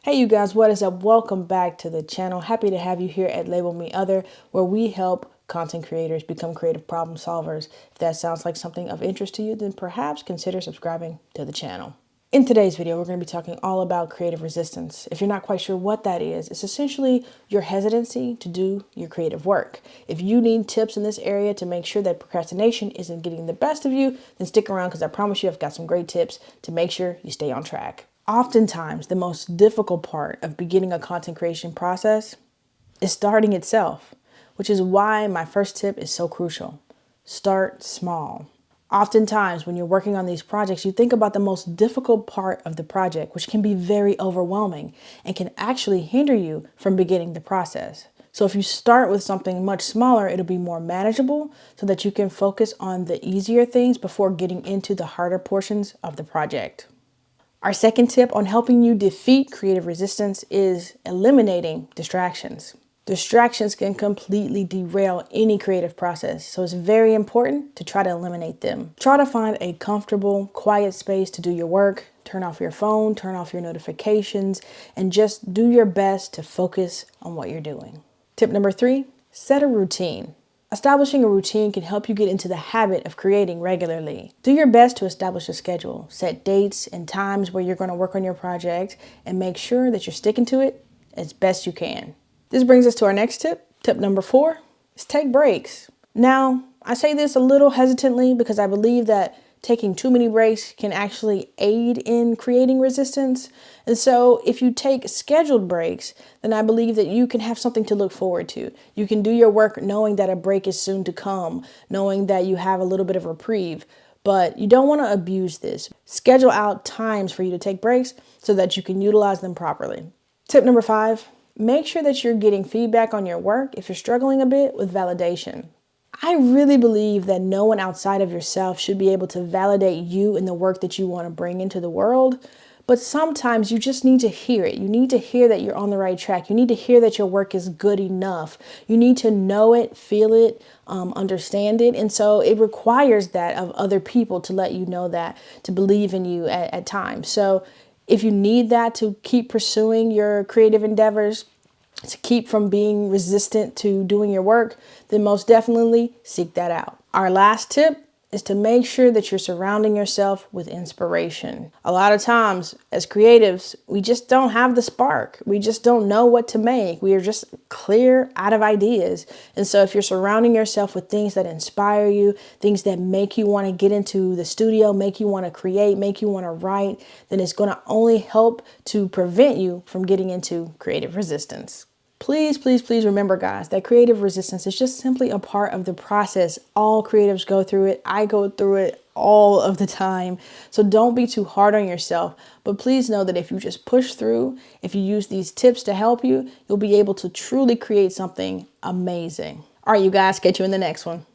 Hey you guys, what is up? Welcome back to the channel. Happy to have you here at Label Me Other, where we help content creators become creative problem solvers. If that sounds like something of interest to you, then perhaps consider subscribing to the channel. In today's video, we're going to be talking all about creative resistance. If you're not quite sure what that is, it's essentially your hesitancy to do your creative work. If you need tips in this area to make sure that procrastination isn't getting the best of you, then stick around because I promise you I've got some great tips to make sure you stay on track. Oftentimes, the most difficult part of beginning a content creation process is starting itself, which is why my first tip is so crucial. Start small. Oftentimes, when you're working on these projects, you think about the most difficult part of the project, which can be very overwhelming and can actually hinder you from beginning the process. So if you start with something much smaller, it'll be more manageable so that you can focus on the easier things before getting into the harder portions of the project. Our second tip on helping you defeat creative resistance is eliminating distractions. Distractions can completely derail any creative process, so it's very important to try to eliminate them. Try to find a comfortable, quiet space to do your work. Turn off your phone, turn off your notifications, and just do your best to focus on what you're doing. Tip number 3, set a routine. Establishing a routine can help you get into the habit of creating regularly. Do your best to establish a schedule. Set dates and times where you're going to work on your project and make sure that you're sticking to it as best you can. This brings us to our next tip. Tip number 4 is take breaks. Now, I say this a little hesitantly because I believe that taking too many breaks can actually aid in creating resistance. And so if you take scheduled breaks, then I believe that you can have something to look forward to. You can do your work knowing that a break is soon to come, knowing that you have a little bit of reprieve, but you don't want to abuse this. Schedule out times for you to take breaks so that you can utilize them properly. Tip number 5, make sure that you're getting feedback on your work if you're struggling a bit with validation. I really believe that no one outside of yourself should be able to validate you and the work that you want to bring into the world. But sometimes you just need to hear it. You need to hear that you're on the right track. You need to hear that your work is good enough. You need to know it, feel it, understand it. And so it requires that of other people to let you know that, to believe in you at times. So if you need that to keep pursuing your creative endeavors, to keep from being resistant to doing your work, then most definitely seek that out. Our last tip is to make sure that you're surrounding yourself with inspiration. A lot of times as creatives, we just don't have the spark. We just don't know what to make. We are just clear out of ideas. And so if you're surrounding yourself with things that inspire you, things that make you want to get into the studio, make you want to create, make you want to write, then it's going to only help to prevent you from getting into creative resistance. Please, please, please remember, guys, that creative resistance is just simply a part of the process. All creatives go through it. I go through it all of the time. So don't be too hard on yourself. But please know that if you just push through, if you use these tips to help you, you'll be able to truly create something amazing. All right, you guys, catch you in the next one.